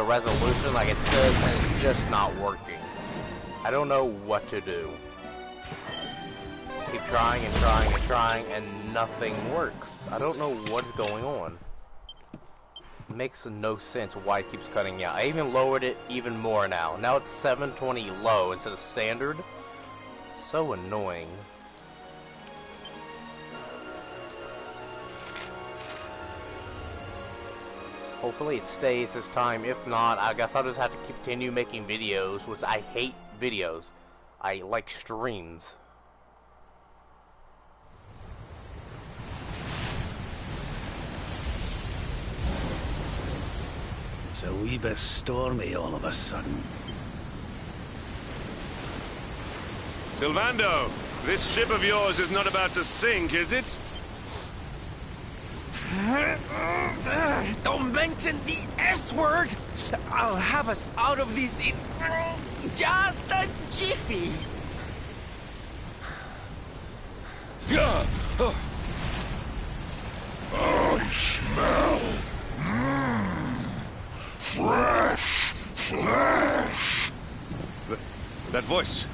the resolution like it says, and it's just not working. I don't know what to do. Keep trying and trying and trying, and nothing works. I don't know what's going on. It makes no sense why it keeps cutting out. I even lowered it even more now. Now it's 720 low instead of standard. So annoying. Hopefully it stays this time. If not, I guess I'll just have to continue making videos, which I hate videos. I like streams. It's a wee bit stormy all of a sudden. Sylvando, this ship of yours is not about to sink, is it? Don't mention the S word! I'll have us out of this in just a jiffy. I smell fresh flesh. That voice,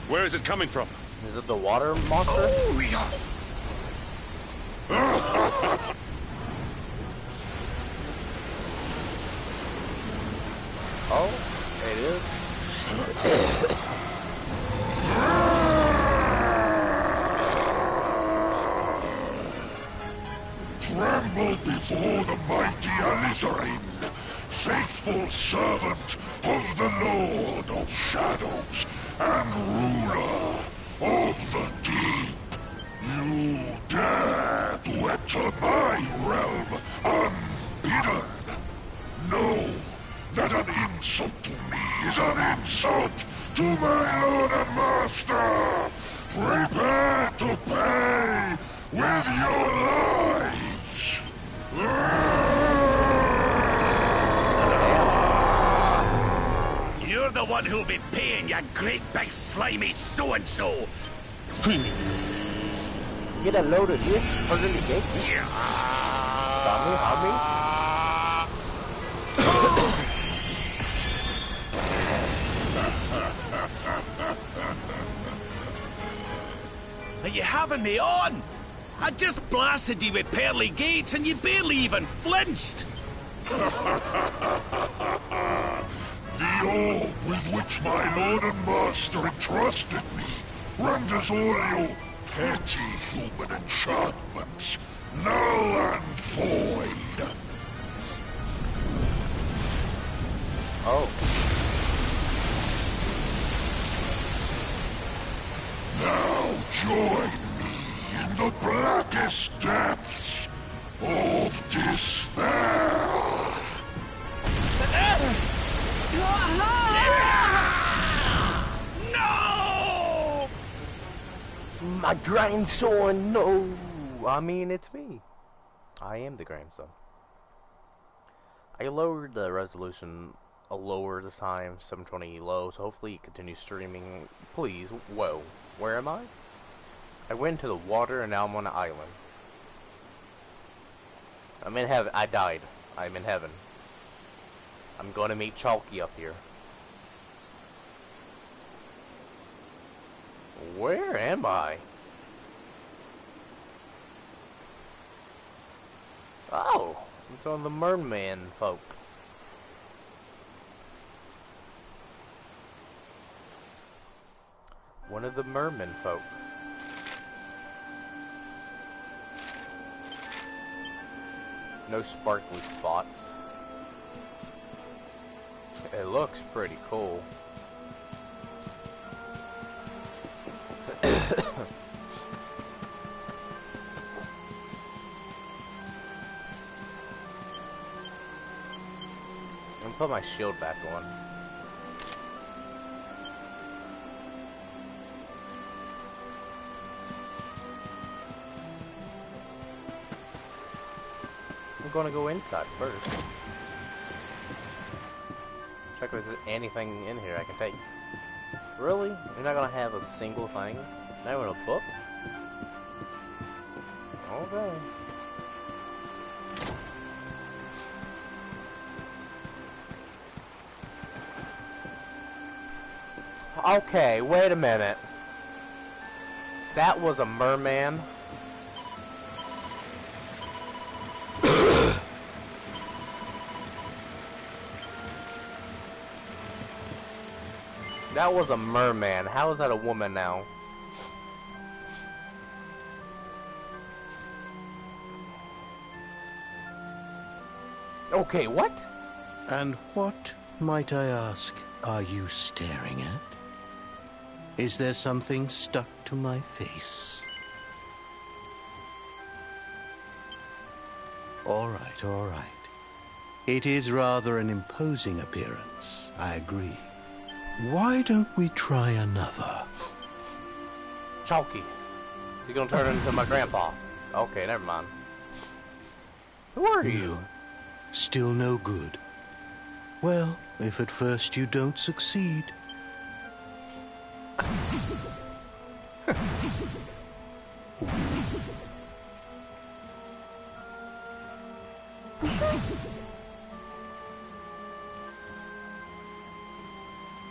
where is it coming from? Is it the water monster? Oh, yeah. Oh, it is. Tremble before the mighty Elusive, faithful servant of the Lord of Shadows and ruler of the deep. You dare to enter my realm unbidden. Know that an insult to me is an insult to my lord and master. Prepare to pay with your lives. You're the one who'll be paying, you great big slimy so-and-so. Get a load of this? Really big? How Are you having me on? I just blasted you with pearly gates and you barely even flinched. The orb with which my lord and master entrusted me renders all your petty human enchantments null and void. Oh. Now join me in the blackest depths of despair. No! My grandson, no! I mean, it's me. I am the grandson. I lowered the resolution a lower this time, 720 low, so hopefully it continues streaming. Please, whoa. Where am I? I went into the water and now I'm on an island. I'm in heaven. I died. I'm in heaven. I'm gonna meet Chalky up here. Where am I? Oh, it's on the merman folk. One of the merman folk. No sparkly spots. It looks pretty cool. I'm gonna put my shield back on. I'm gonna go inside first. Check if there's anything in here I can take. Really? You're not gonna have a single thing? Not even a book? Okay. Okay, wait a minute. That was a merman. That was a merman. How is that a woman now? Okay, what? And what, might I ask, are you staring at? Is there something stuck to my face? All right, all right. It is rather an imposing appearance, I agree. Why don't we try another? Chalky. You're gonna turn into my grandpa. Okay, never mind. Who are you? No. Still no good. Well, if at first you don't succeed.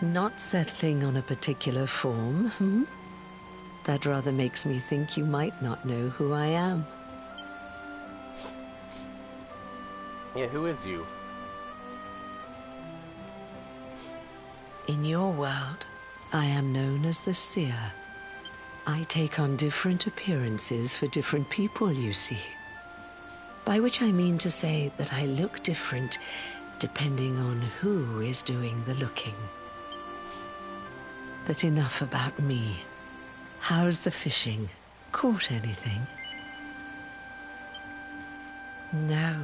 Not settling on a particular form, hmm? That rather makes me think you might not know who I am. Yeah, who is you? In your world, I am known as the Seer. I take on different appearances for different people, you see. By which I mean to say that I look different depending on who is doing the looking. But enough about me. How's the fishing? Caught anything? No,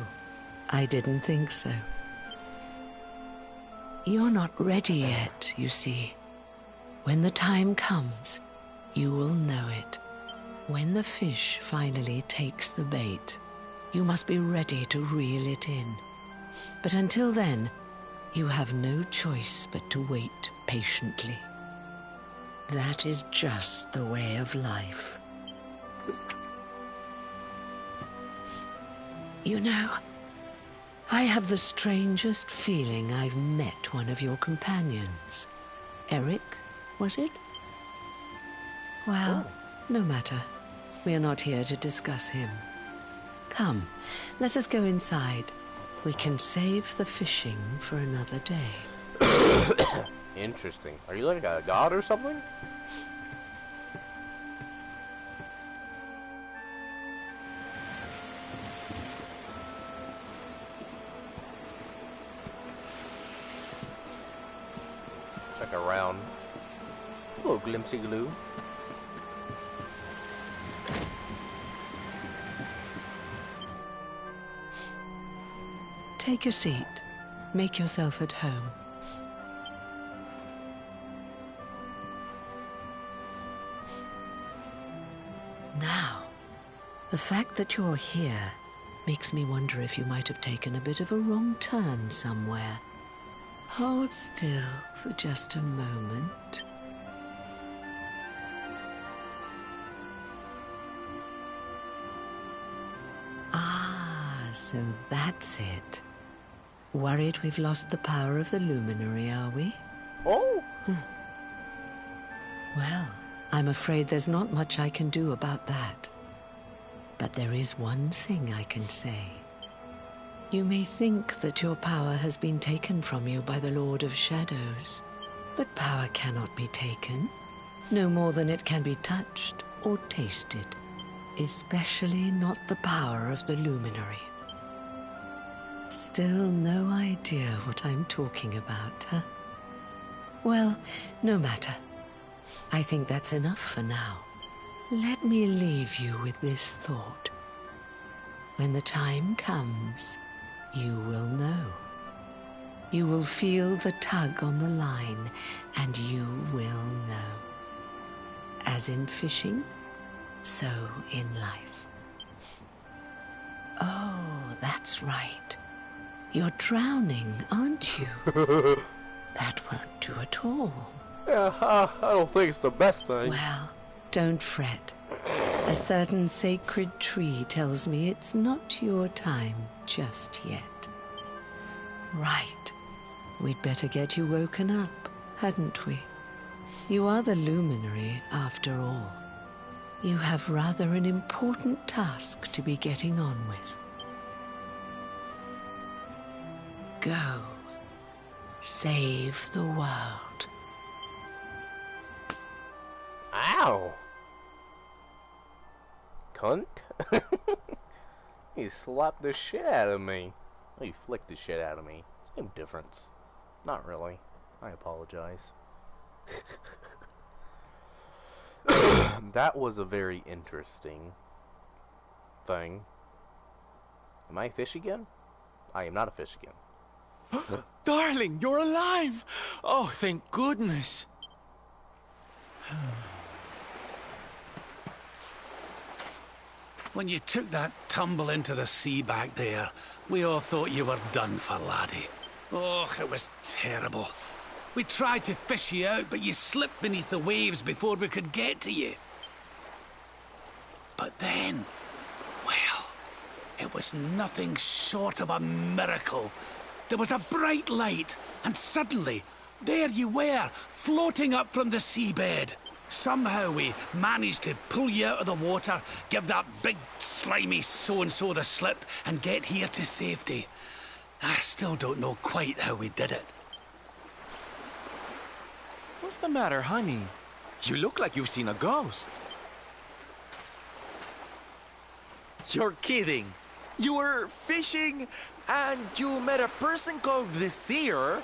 I didn't think so. You're not ready yet, you see. When the time comes, you will know it. When the fish finally takes the bait, you must be ready to reel it in. But until then, you have no choice but to wait patiently. That is just the way of life. You know, I have the strangest feeling I've met one of your companions. Eric, was it? Well, no matter. We are not here to discuss him. Come, let us go inside. We can save the fishing for another day. Interesting. Are you like a god or something? Check around. Hello, Glimpsy Glue. Take a seat. Make yourself at home. Now, the fact that you're here makes me wonder if you might have taken a bit of a wrong turn somewhere. Hold still for just a moment. Ah, so that's it. Worried we've lost the power of the luminary, are we? Oh! Well, I'm afraid there's not much I can do about that. But there is one thing I can say. You may think that your power has been taken from you by the Lord of Shadows, but power cannot be taken, no more than it can be touched or tasted, especially not the power of the luminary. Still no idea what I'm talking about, huh? Well, no matter. I think that's enough for now. Let me leave you with this thought. When the time comes, you will know. You will feel the tug on the line, and you will know. As in fishing, so in life. Oh, that's right. You're drowning, aren't you? That won't do at all. Yeah, I don't think it's the best thing. Well, don't fret. A certain sacred tree tells me it's not your time just yet. Right. We'd better get you woken up, hadn't we? You are the luminary, after all. You have rather an important task to be getting on with. Go. Save the world. Ow! Cunt? He slapped the shit out of me. He flicked the shit out of me. Same difference. Not really. I apologize. That was a very interesting thing. Am I a fish again? I am not a fish again. Darling, you're alive! Oh, thank goodness. When you took that tumble into the sea back there, we all thought you were done for, laddie. Oh, it was terrible. We tried to fish you out, but you slipped beneath the waves before we could get to you. But then, well, it was nothing short of a miracle. There was a bright light, and suddenly, there you were, floating up from the seabed. Somehow we managed to pull you out of the water, give that big, slimy so-and-so the slip, and get here to safety. I still don't know quite how we did it. What's the matter, honey? You look like you've seen a ghost. You're kidding. You were fishing, and you met a person called the Seer,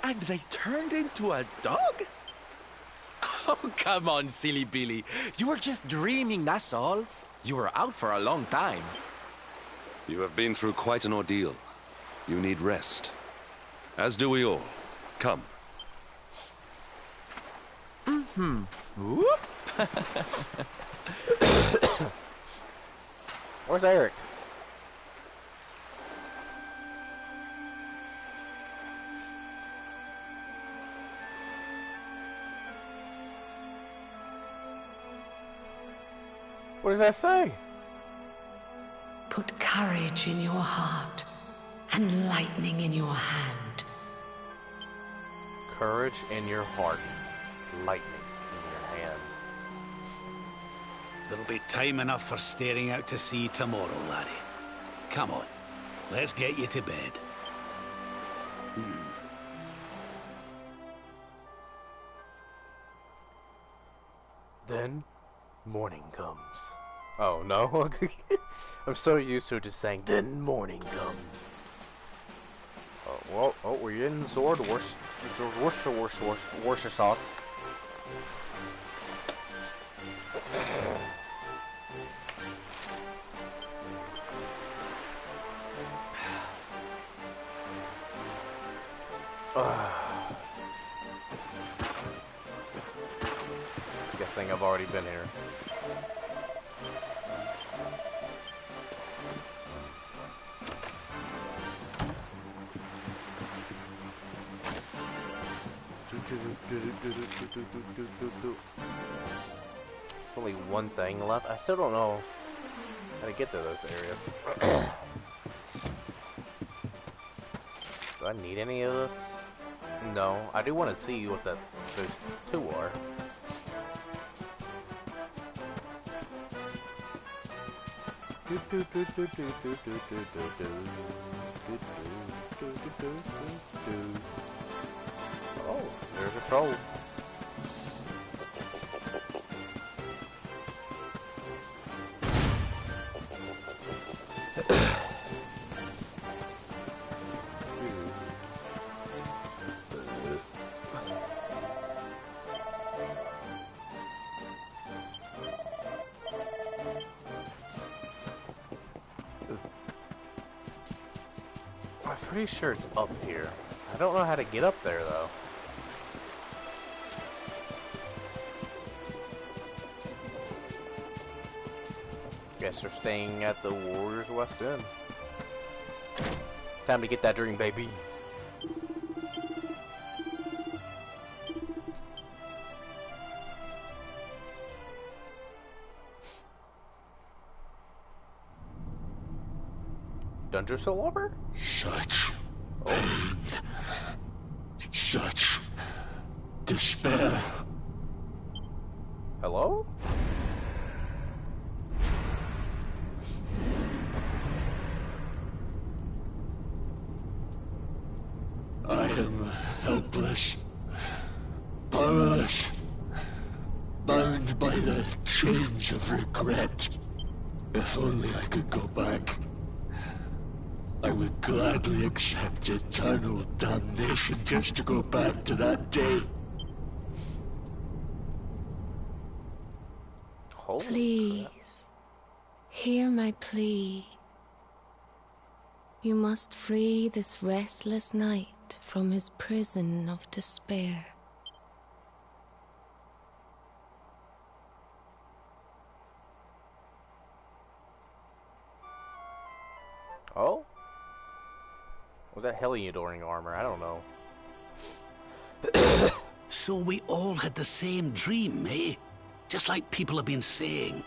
and they turned into a dog? Oh, come on, silly Billy. You were just dreaming, that's all. You were out for a long time. You have been through quite an ordeal. You need rest. As do we all. Come. Whoop. Where's Eric? What does that say? Put courage in your heart and lightning in your hand. Courage in your heart, lightning in your hand. There'll be time enough for staring out to sea tomorrow, laddie. Come on, let's get you to bed. Then, morning comes. Oh, no? I'm so used to just saying, then morning comes. Oh, well, oh, we're getting sword, Worcester sauce. Guessing I've already been here. Only one thing left. I still don't know how to get to those areas. Do I need any of this? No. I do want to see what those two are. Oh, there's a troll. I'm pretty sure it's up here. I don't know how to get up there though. Guess we're staying at the Warriors West End. Time to get that dream, baby. Dungeon Soul Lover? Such pain. Such despair. Hello? I am helpless, powerless, bound by the chains of regret. If only I could go back. I would gladly accept eternal damnation just to go back to that day. Holy Please, crap. hear my plea. You must free this restless knight from his prison of despair. Oh? Was that Heliodorian armor? I don't know. So we all had the same dream, eh? Just like people have been saying.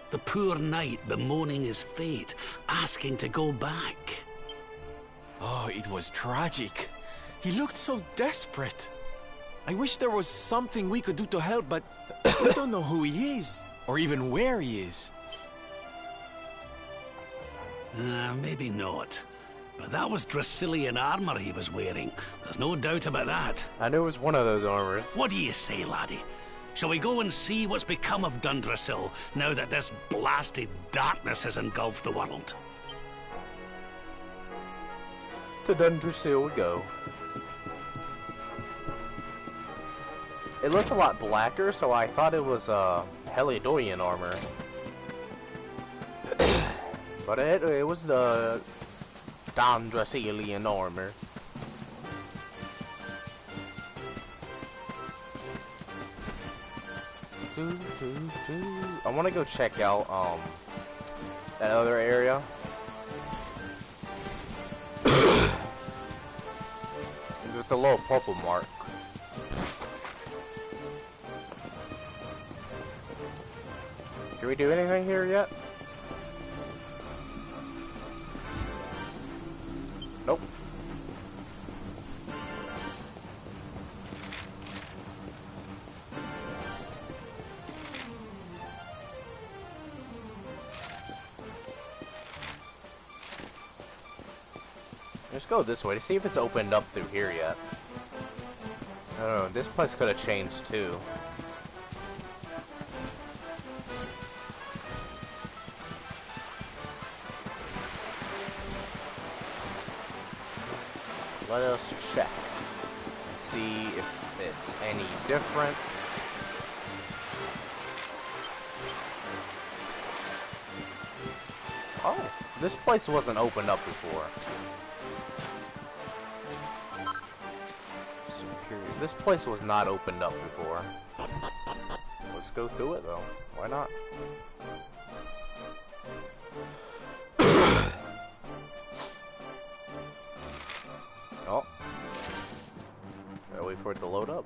The poor knight bemoaning his fate, asking to go back. Oh, it was tragic. He looked so desperate. I wish there was something we could do to help, but we don't know who he is, or even where he is. Maybe not. But that was Dracilian armor he was wearing. There's no doubt about that. I knew it was one of those armors. What do you say, laddie? Shall we go and see what's become of Dundrasil now that this blasted darkness has engulfed the world? To Dundrasil we go. It looked a lot blacker, so I thought it was Heliodorian armor. But it was the Dundrasilian armor. I want to go check out that other area. There's a little purple mark. Did we do anything here yet? Nope. Let's go this way to see if it's opened up through here yet. Oh, this place could have changed too. Let us check. See if it's any different. Oh, this place wasn't opened up before. This place was not opened up before. Let's go through it though. Why not? Oh. Gotta wait for it to load up.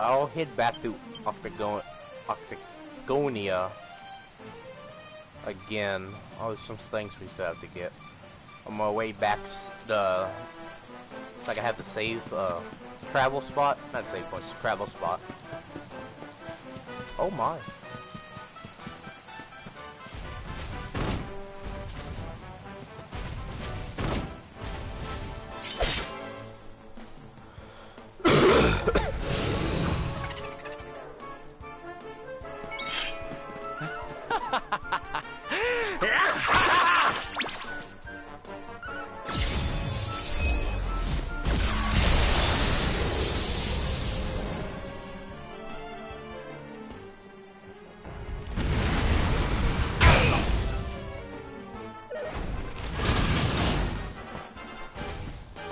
I'll head back to Octagonia again. Oh, there's some things we still have to get. On my way back, it's like I have to save travel spot. Not save points, travel spot. Oh my.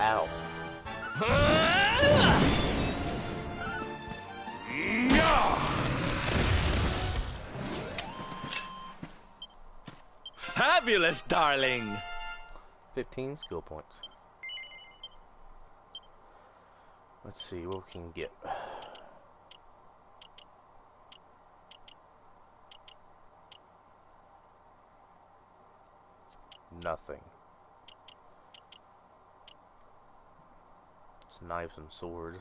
Ow. Fabulous, darling! 15 skill points. Let's see what we can get. Nothing. It's knives and swords.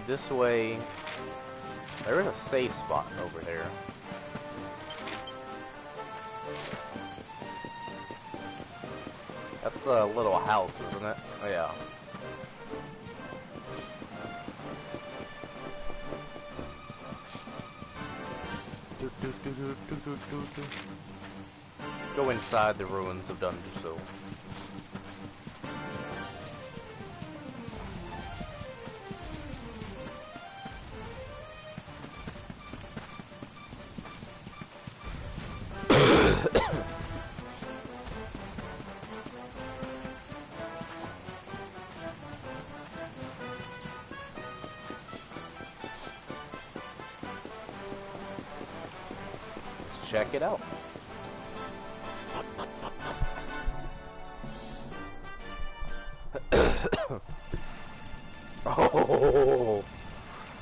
This way, there is a safe spot over there. That's a little house, isn't it? Oh, yeah. Go inside the ruins of Dungeon. Check it out. Oh,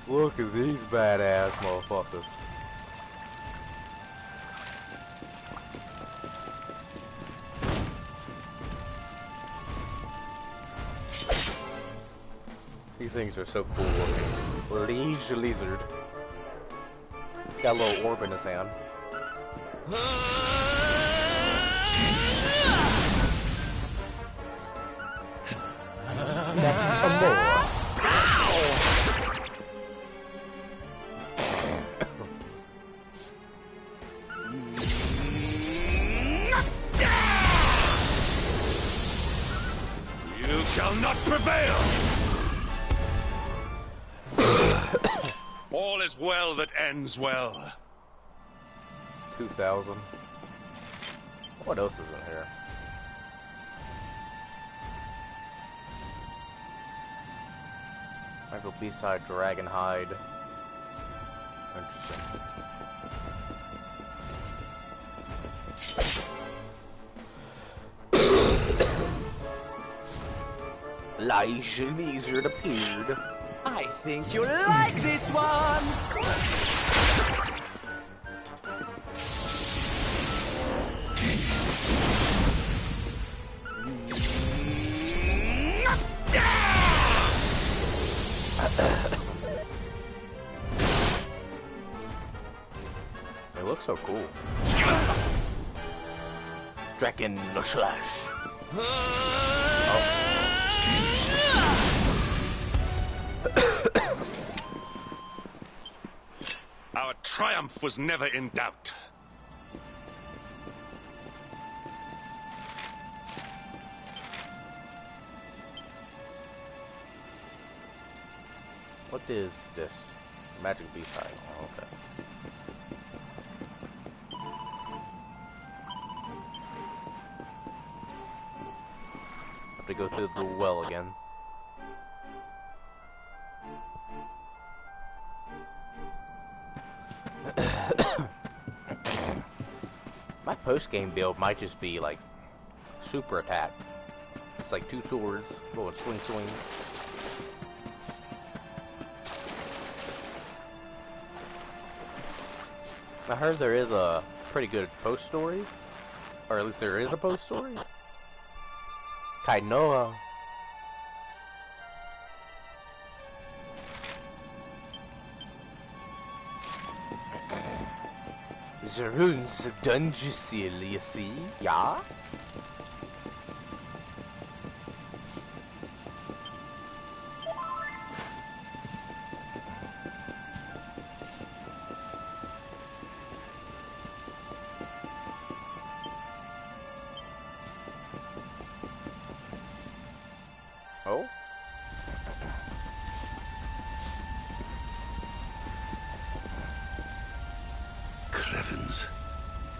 look at these badass motherfuckers. These things are so cool looking. Liege lizard. Got a little orb in his hand. Some more. You shall not prevail! All is well that ends well. 2000. What else is in here? Michael B-side Dragon Hide. Interesting. Liege lizard appeared. I think you like this one! It looks so cool. Dragon slash. Oh. Our triumph was never in doubt. What is this? Magic B-side. Oh, okay. Have to go through the well again. My post-game build might just be like super attack. It's like 2 swords, going swing swing. I heard there is a pretty good post story, or at least there is a post story. Kainoa. The ruins of Dungeon, you see? Yeah? Oh? Crivens.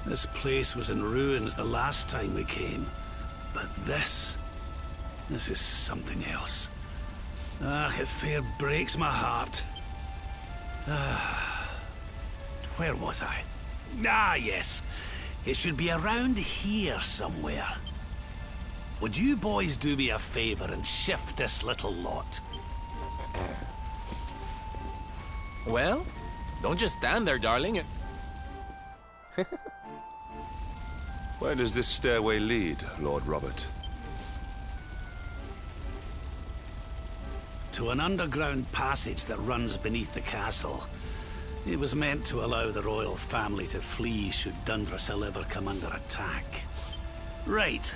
This place was in ruins the last time we came. But this is something else. Ah, it fair breaks my heart. Where was I? Ah, yes. It should be around here somewhere. Would you boys do me a favor and shift this little lot? Well, don't just stand there, darling. Where does this stairway lead, Lord Robert? To an underground passage that runs beneath the castle. It was meant to allow the royal family to flee should Dundrasil ever come under attack. Right.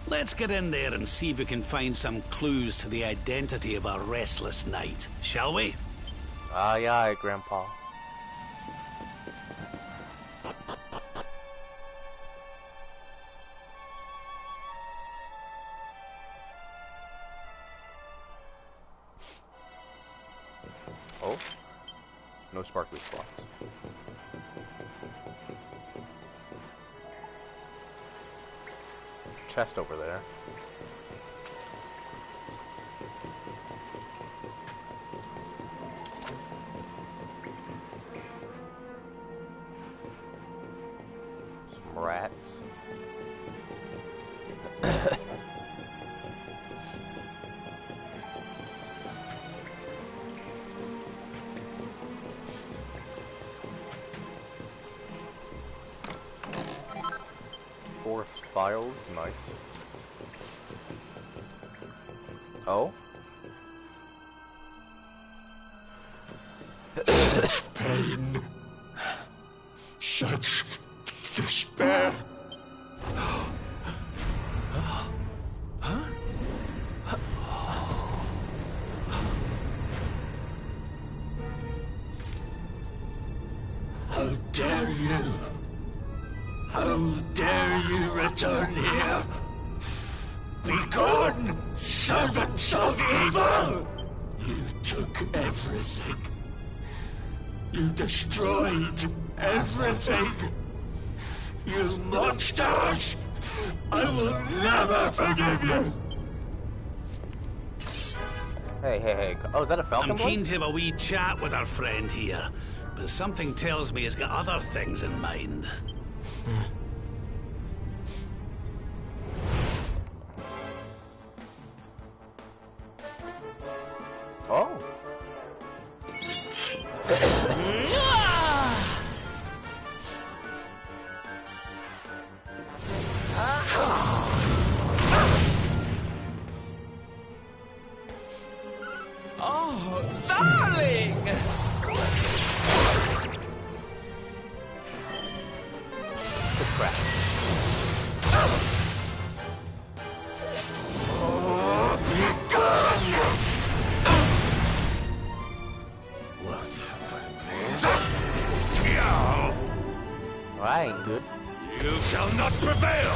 Let's get in there and see if we can find some clues to the identity of our restless knight, shall we? Aye, aye, Grandpa. Oh, no sparkly spots. Chest over there. Some rats. Force files, nice. Oh? Such pain. Such despair. How dare you? How dare you return here? Begone, servants of evil! You took everything. You destroyed everything. You monsters! I will never forgive you! Hey, hey, hey. Oh, is that a falcon I'm boy? keen to have a wee chat with our friend here, but something tells me he's got other things in mind. Oh. Oh, darling! Good crap. Well, I ain't good. You shall not prevail!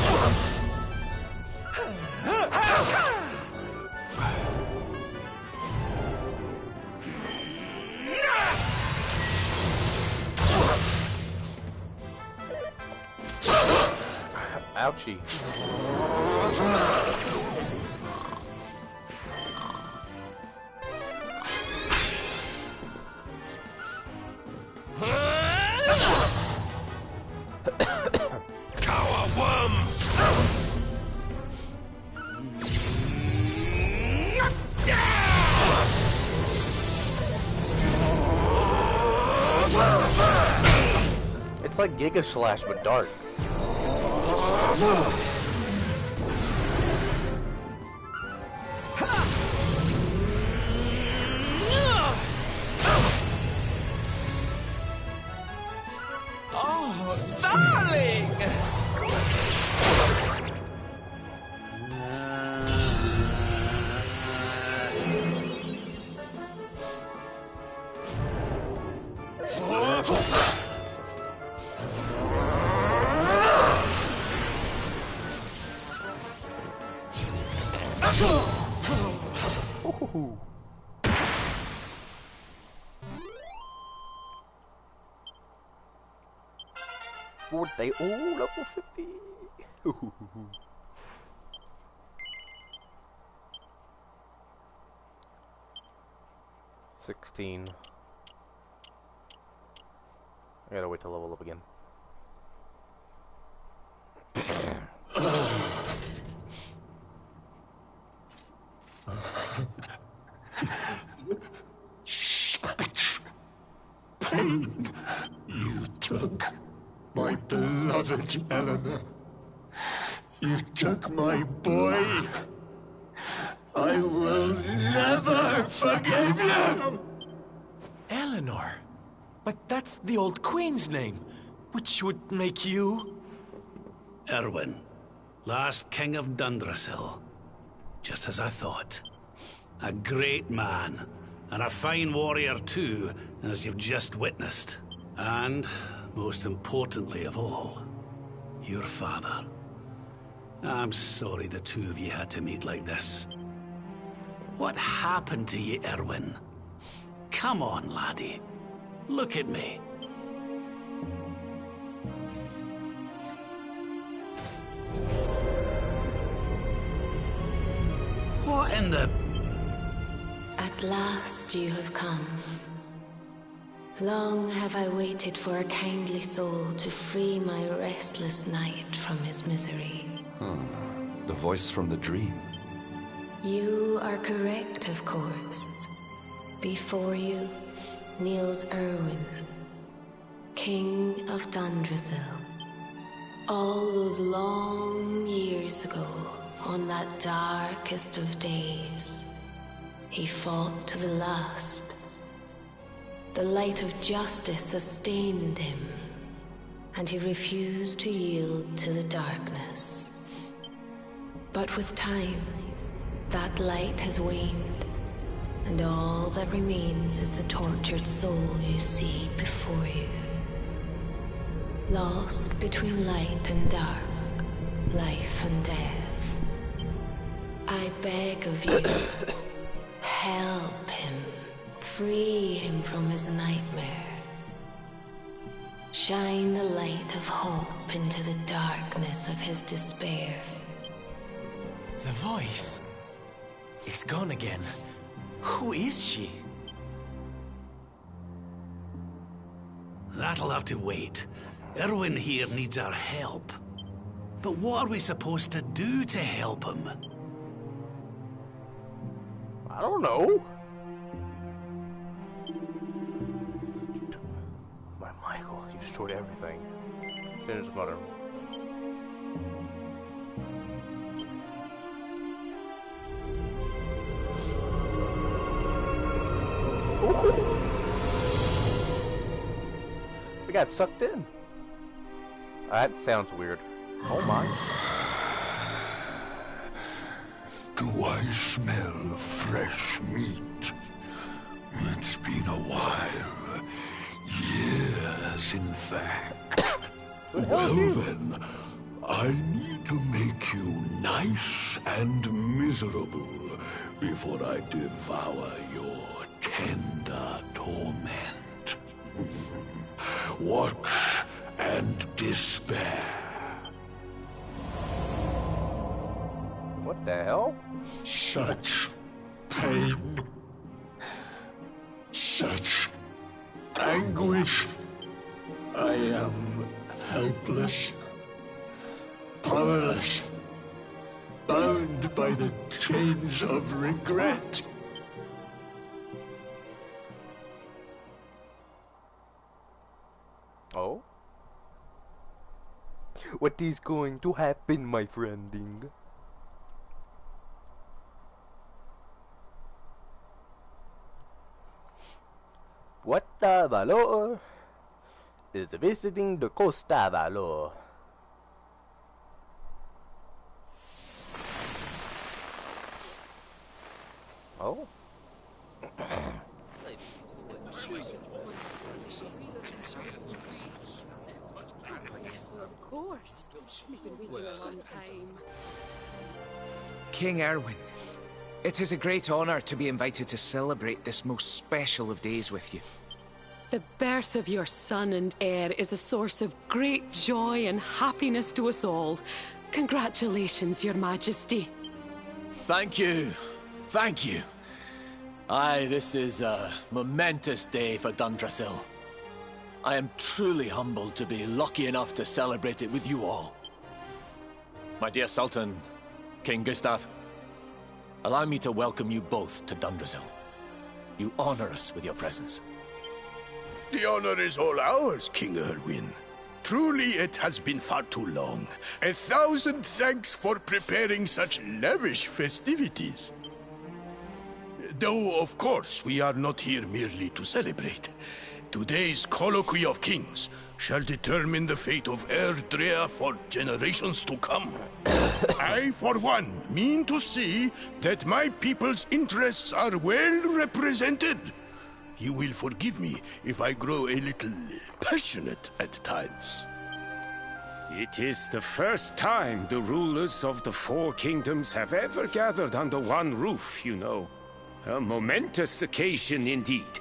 Ouchie. Cower worms! It's like Giga Slash but dark. Oh, darling! Ooh. Oh, level 50. Ooh. 16. I gotta wait to level up again. Such You took my beloved Eleanor. You took my boy. I will never forgive you! Eleanor? But that's the old queen's name, which would make you... Erwin, last king of Dundrasil. Just as I thought. A great man, and a fine warrior too, as you've just witnessed. And, most importantly of all, your father. I'm sorry the two of you had to meet like this. What happened to you, Erwin? Come on, laddie. Look at me. What in the... At last you have come. Long have I waited for a kindly soul to free my restless knight from his misery. The voice from the dream. You are correct, of course. Before you kneels Erwin, King of Dundrasil. All those long years ago, on that darkest of days, he fought to the last. The light of justice sustained him, and he refused to yield to the darkness. But with time, that light has waned, and all that remains is the tortured soul you see before you. Lost between light and dark, life and death. I beg of you, help him, free him from his nightmare. Shine the light of hope into the darkness of his despair. The voice. It's gone again. Who is she? That'll have to wait. Erwin here needs our help. But what are we supposed to do to help him? I don't know. My Michael, you destroyed everything. Finish butter. We got sucked in. That sounds weird. Oh my. Do I smell fresh meat? It's been a while. Years, in fact. Well then, I need to make you nice and miserable before I devour your tender torment. Watch and despair. What the hell? Such pain. Such anguish. I am helpless. Powerless. Bound by the chains of regret. Oh? What is going to happen, my friending? What the valor is visiting the Costa Valor. Oh? Yes, well, of course. We've been waiting a long time. King Erwin, it is a great honor to be invited to celebrate this most special of days with you. The birth of your son and heir is a source of great joy and happiness to us all. Congratulations, Your Majesty. Thank you. Thank you. Aye, this is a momentous day for Dundrasil. I am truly humbled to be lucky enough to celebrate it with you all. My dear Sultan, King Gustav, allow me to welcome you both to Dundrasil. You honor us with your presence. The honor is all ours, King Erwin. Truly, it has been far too long. 1,000 thanks for preparing such lavish festivities. Though, of course, we are not here merely to celebrate. Today's Colloquy of Kings shall determine the fate of Erdrea for generations to come. I, for one, mean to see that my people's interests are well represented. You will forgive me if I grow a little passionate at times. It is the first time the rulers of the Four Kingdoms have ever gathered under one roof, you know. A momentous occasion indeed.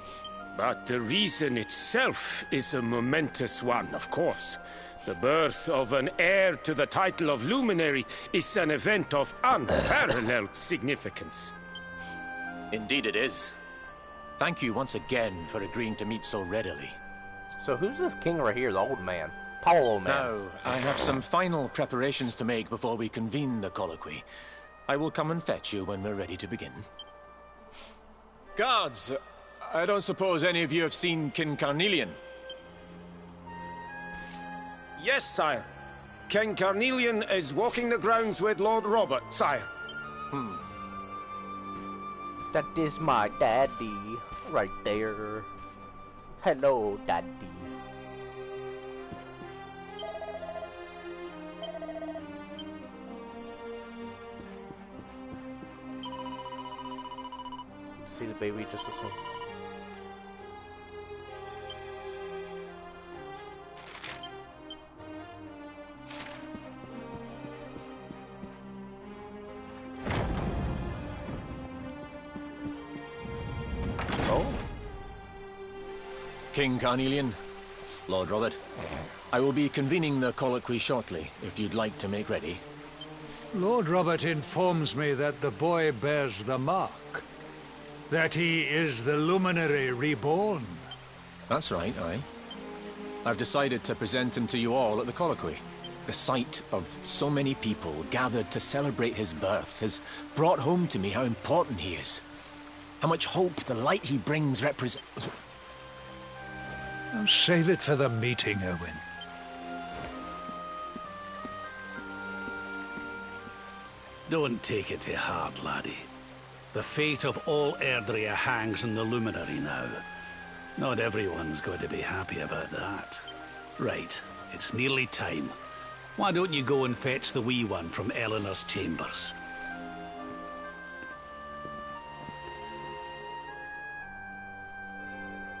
But the reason itself is a momentous one, of course. The birth of an heir to the title of Luminary is an event of unparalleled significance. Indeed it is. Thank you once again for agreeing to meet so readily. So who's this king right here, the old man? Tall old man. Now, I have some final preparations to make before we convene the colloquy. I will come and fetch you when we're ready to begin. Guards, I don't suppose any of you have seen King Carnelian? Yes, sire. King Carnelian is walking the grounds with Lord Robert, sire. That is my daddy, right there. Hello, daddy. See the baby just this one. King Carnelian, Lord Robert, I will be convening the colloquy shortly, if you'd like to make ready. Lord Robert informs me that the boy bears the mark. That he is the Luminary reborn. That's right, aye. I've decided to present him to you all at the colloquy. The sight of so many people gathered to celebrate his birth has brought home to me how important he is. How much hope the light he brings represents. Oh, save it for the meeting, Owen. Don't take it to heart, laddie. The fate of all Erdrea hangs in the Luminary now. Not everyone's going to be happy about that. Right, it's nearly time. Why don't you go and fetch the wee one from Eleanor's chambers?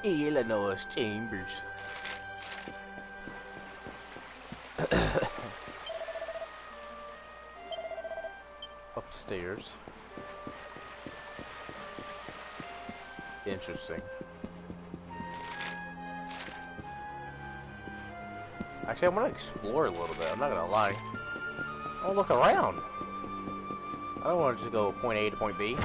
Eleanor's chambers. Upstairs. Interesting. Actually, I want to explore a little bit. I'm not gonna lie. I want to look around. I don't want to just go point A to point B.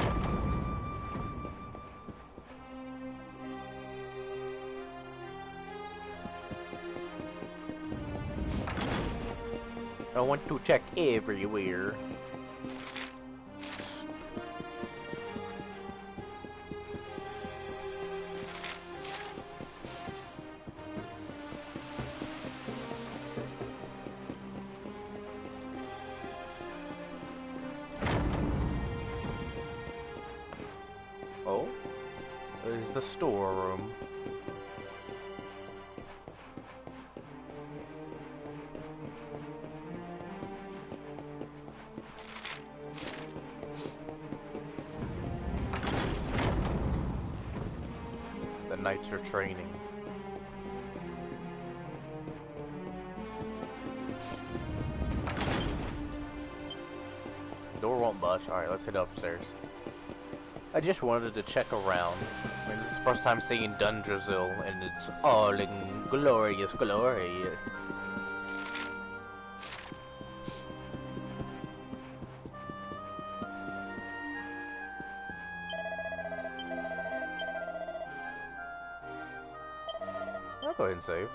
I want to check everywhere. Oh, there's the storeroom. The knights are training. Door won't budge. Alright, let's head upstairs. I just wanted to check around. I mean, this is the first time seeing Dundrasil, and it's all in glorious glory. I'll go ahead and save.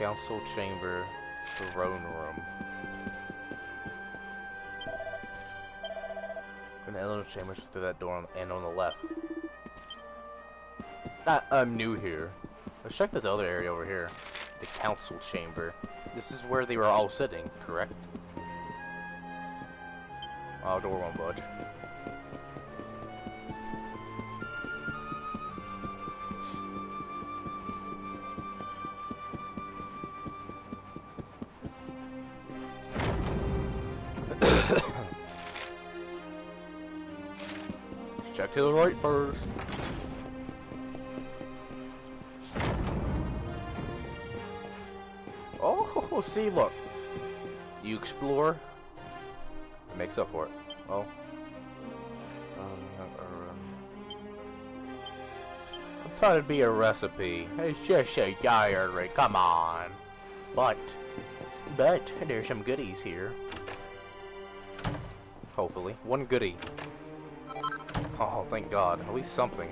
Council chamber, throne room. In the Elusive chamber through that door and on the left. I'm new here. Let's check this other area over here. The council chamber. This is where they were all sitting, correct? Oh, door won't budge. Check to the right first. Oh, see, look. You explore, it makes up for it. Oh. I thought it'd be a recipe. It's just a diary, come on. But there's some goodies here. Hopefully. One goodie. Oh, thank God. At least something.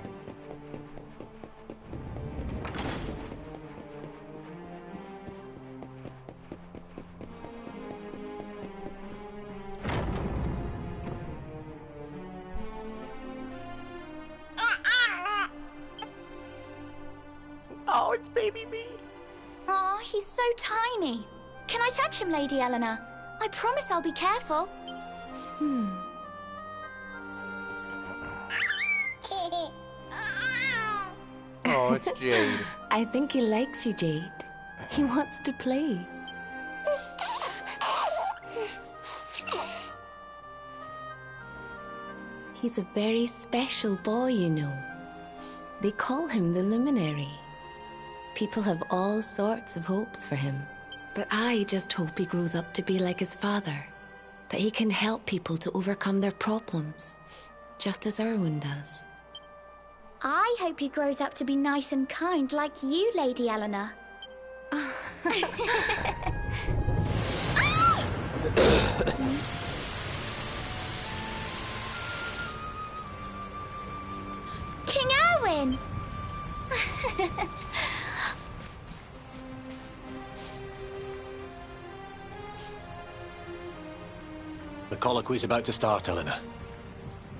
Oh, it's baby me. Aw, he's so tiny. Can I touch him, Lady Eleanor? I promise I'll be careful. Oh, it's Jade. I think he likes you, Jade. He wants to play. He's a very special boy, you know. They call him the Luminary. People have all sorts of hopes for him. But I just hope he grows up to be like his father. That he can help people to overcome their problems. Just as Erwin does. I hope he grows up to be nice and kind like you, Lady Eleanor. King Erwin! The colloquy's about to start, Eleanor.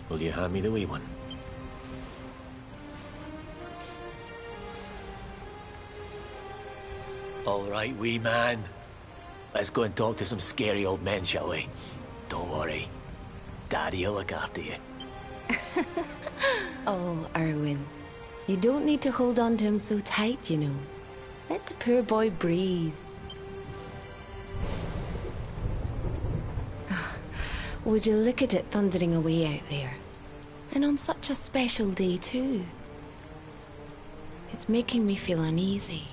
Will you hand me the wee one? All right, wee man. Let's go and talk to some scary old men, shall we? Don't worry. Daddy'll look after you. Oh, Erwin. You don't need to hold on to him so tight, you know. Let the poor boy breathe. Would you look at it thundering away out there? And on such a special day, too. It's making me feel uneasy.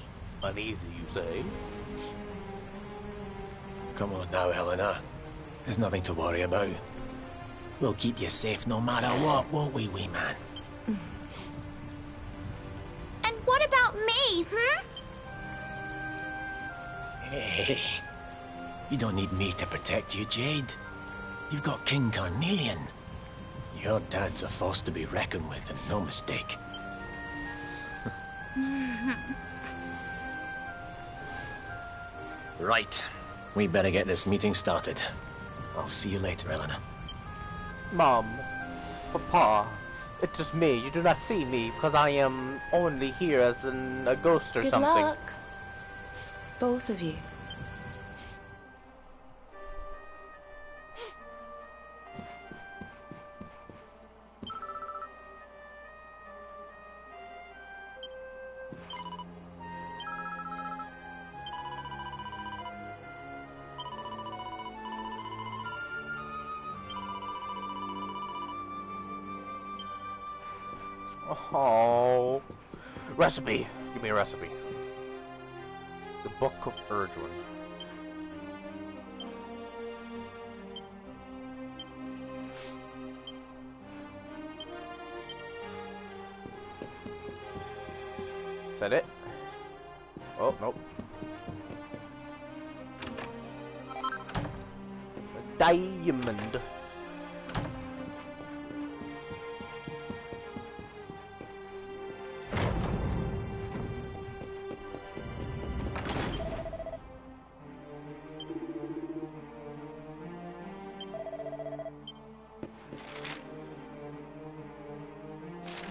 Uneasy, you say? Come on now, Eleanor. There's nothing to worry about. We'll keep you safe no matter what, won't we, wee man? And what about me, Hey, you don't need me to protect you, Jade. You've got King Carnelian. Your dad's a force to be reckoned with, and no mistake. Right. We better get this meeting started. I'll see you later, Eleanor. Mom, Papa, it is me. You do not see me because I am only here as a ghost or Good something. luck. Both of you. Oh, recipe. Give me a recipe. The Book of Erdwin. Set it. Oh, nope. A diamond.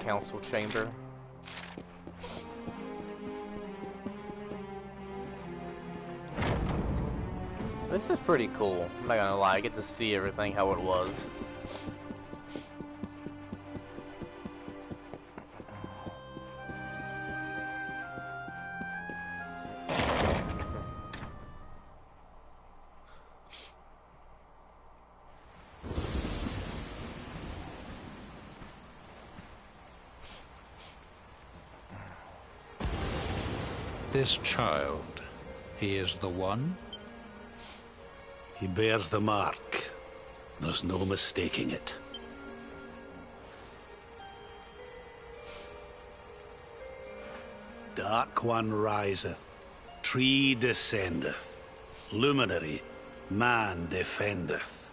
council chamber. This is pretty cool. I'm not gonna lie, I get to see everything how it was. This child, he is the one? He bears the mark. There's no mistaking it. Dark One riseth, tree descendeth, luminary, man defendeth.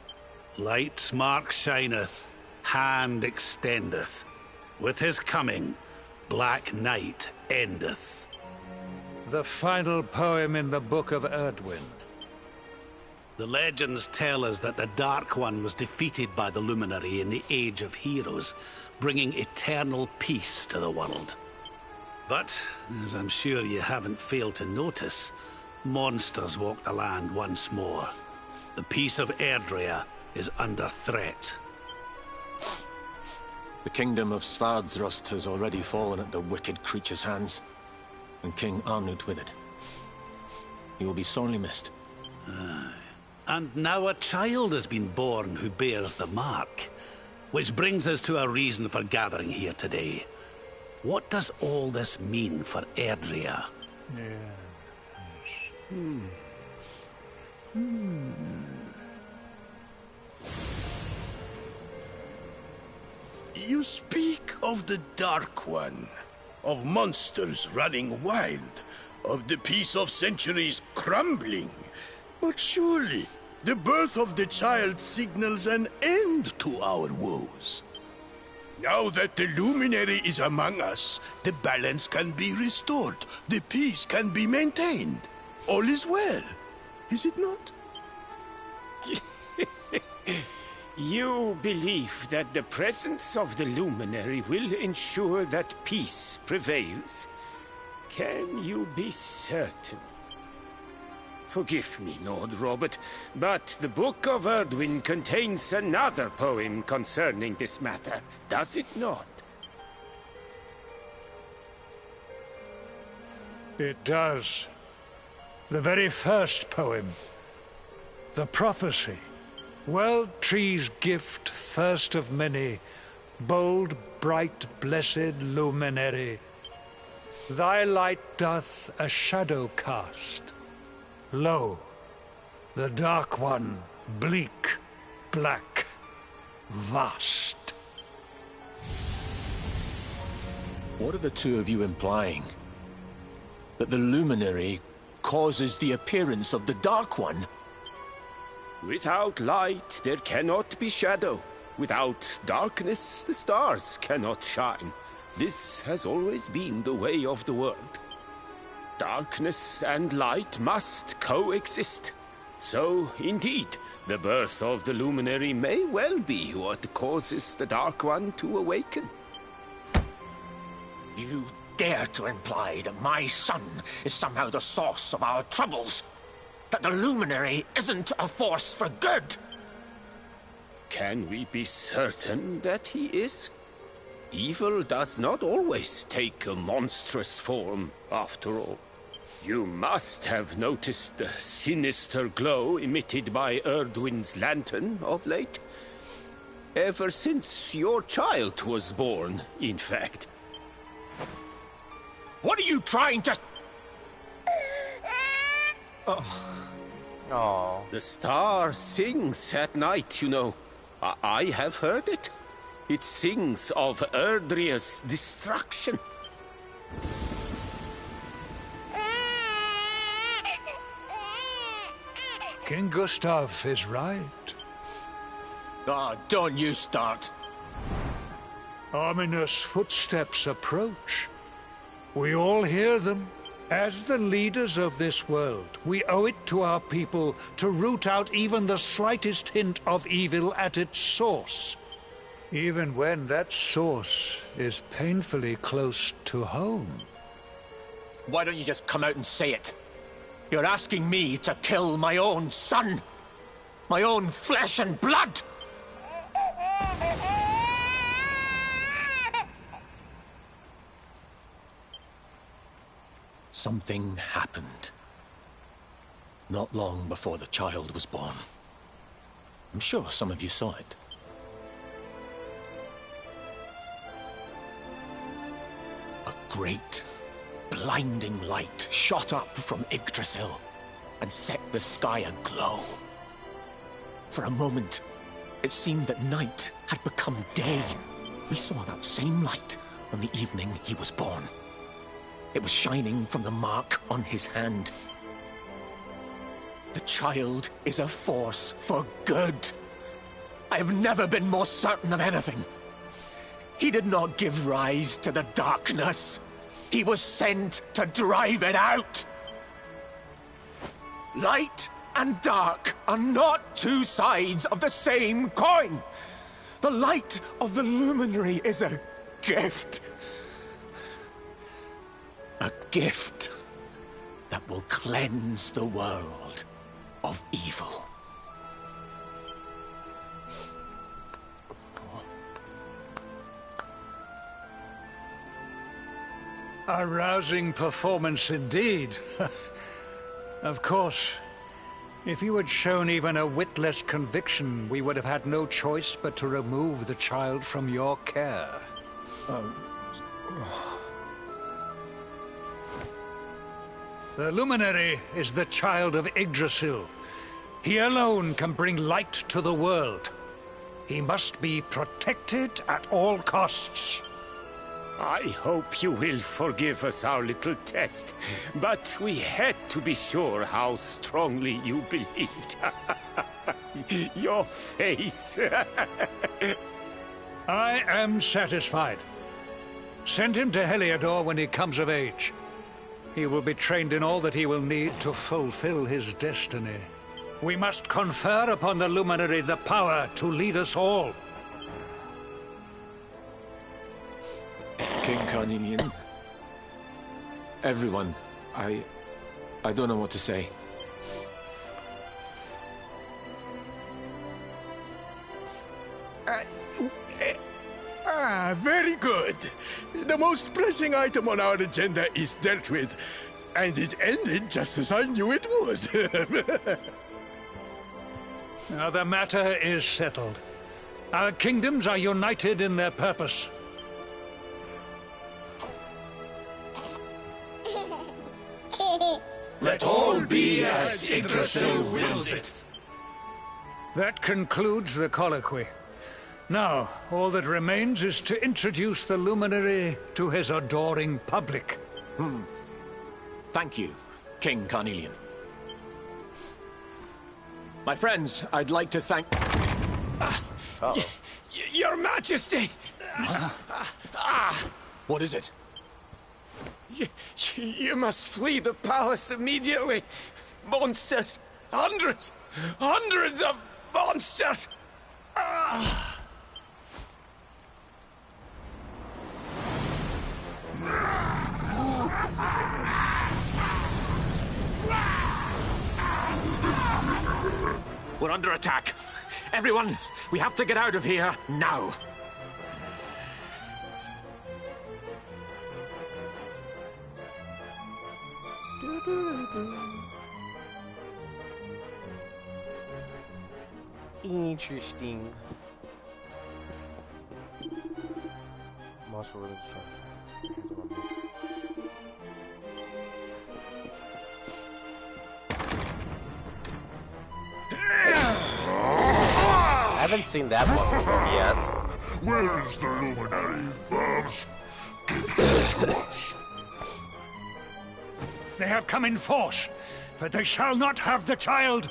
Light's mark shineth, hand extendeth. With his coming, black night endeth. The final poem in the Book of Erdwin. The legends tell us that the Dark One was defeated by the Luminary in the Age of Heroes, bringing eternal peace to the world. But, as I'm sure you haven't failed to notice, monsters walk the land once more. The peace of Erdrea is under threat. The kingdom of Svardsrust has already fallen at the wicked creature's hands, and King Arnut with it. He will be sorely missed. And now a child has been born who bears the mark. Which brings us to a reason for gathering here today. What does all this mean for Erdrea? You speak of the Dark One, of monsters running wild, of the peace of centuries crumbling. But surely, the birth of the child signals an end to our woes. Now that the Luminary is among us, the balance can be restored, the peace can be maintained. All is well, is it not? You believe that the presence of the Luminary will ensure that peace prevails? Can you be certain? Forgive me, Lord Robert, but the Book of Erdwin contains another poem concerning this matter, does it not? It does. The very first poem. The prophecy. World tree's gift, first of many. Bold, bright, blessed luminary. Thy light doth a shadow cast. Lo, the Dark One, bleak, black, vast. What are the two of you implying? That the Luminary causes the appearance of the Dark One? Without light, there cannot be shadow. Without darkness, the stars cannot shine. This has always been the way of the world. Darkness and light must coexist. So, indeed, the birth of the Luminary may well be what causes the Dark One to awaken. You dare to imply that my son is somehow the source of our troubles? That the Luminary isn't a force for good? Can we be certain that he is? Evil does not always take a monstrous form, after all. You must have noticed the sinister glow emitted by Erdwin's lantern of late. Ever since your child was born, in fact. What are you trying to... Oh. The star sings at night, you know. I have heard it. It sings of Erdrea's destruction. King Gustav is right. Ah, don't you start. Ominous footsteps approach. We all hear them. As the leaders of this world, we owe it to our people to root out even the slightest hint of evil at its source. Even when that source is painfully close to home. Why don't you just come out and say it? You're asking me to kill my own son! My own flesh and blood! Something happened. Not long before the child was born. I'm sure some of you saw it. A great, blinding light shot up from Yggdrasil and set the sky aglow. For a moment, it seemed that night had become day. We saw that same light on the evening he was born. It was shining from the mark on his hand. The child is a force for good. I have never been more certain of anything. He did not give rise to the darkness. He was sent to drive it out. Light and dark are not two sides of the same coin. The light of the luminary is a gift. A gift that will cleanse the world of evil. A rousing performance indeed. Of course, if you had shown even a whit less conviction, we would have had no choice but to remove the child from your care. The Luminary is the child of Yggdrasil. He alone can bring light to the world. He must be protected at all costs. I hope you will forgive us our little test, but we had to be sure how strongly you believed. Your face. I am satisfied. Send him to Heliodor when he comes of age. He will be trained in all that he will need to fulfill his destiny. We must confer upon the Luminary the power to lead us all. King Carnelian. Everyone, I don't know what to say. Very good. The most pressing item on our agenda is dealt with, and it ended just as I knew it would. Now the matter is settled. Our kingdoms are united in their purpose. Let all be as Yggdrasil wills it. That concludes the colloquy. Now, all that remains is to introduce the Luminary to his adoring public. Thank you, King Carnelian. My friends, I'd like to thank... Your Majesty! What is it? You must flee the palace immediately. Monsters! Hundreds of monsters! We're under attack. Everyone, we have to get out of here now. Interesting. Muscle really I haven't seen that one yet. Where is the Luminary, Babs? Give it to us. They have come in force, but they shall not have the child.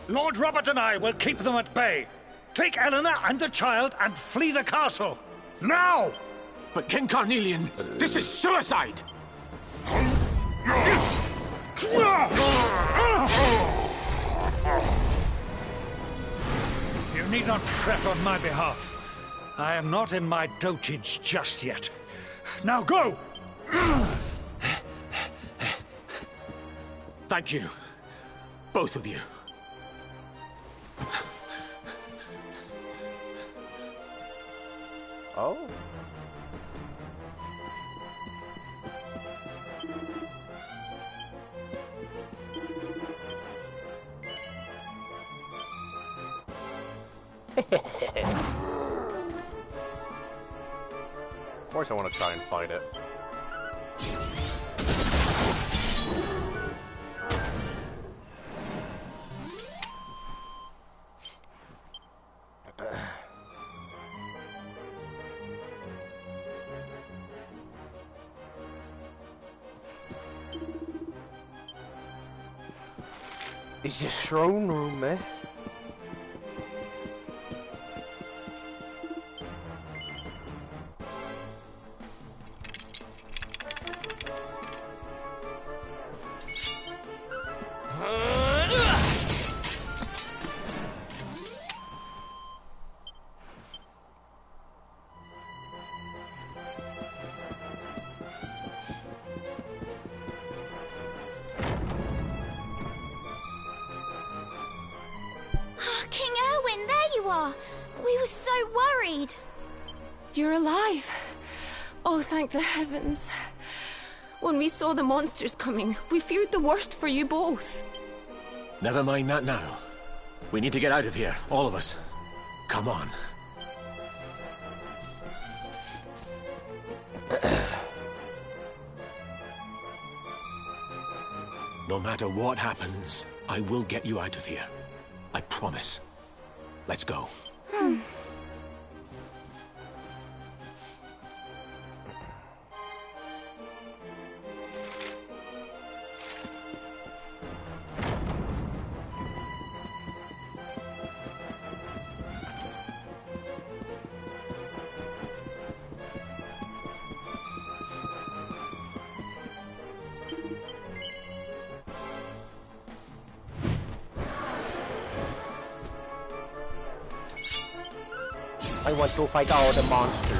Lord Robert and I will keep them at bay. Take Eleanor and the child and flee the castle. Now! But King Carnelian, this is suicide! You need not fret on my behalf. I am not in my dotage just yet. Now go! Thank you. Both of you. Oh. Of course I want to try and fight it. It's just throne room, eh? King Erwin, there you are! We were so worried! You're alive. Oh, thank the heavens. When we saw the monsters coming, we feared the worst for you both. Never mind that now. We need to get out of here, all of us. Come on. No matter what happens, I will get you out of here. I promise. Let's go. I want to fight all the monsters.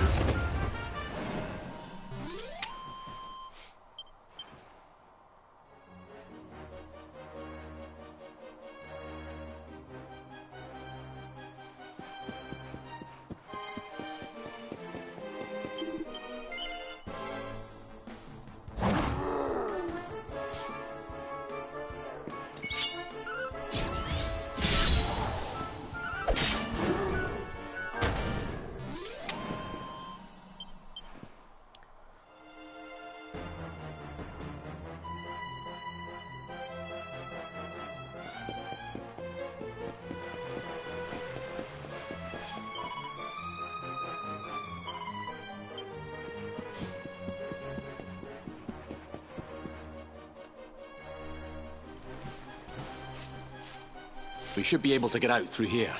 We should be able to get out through here.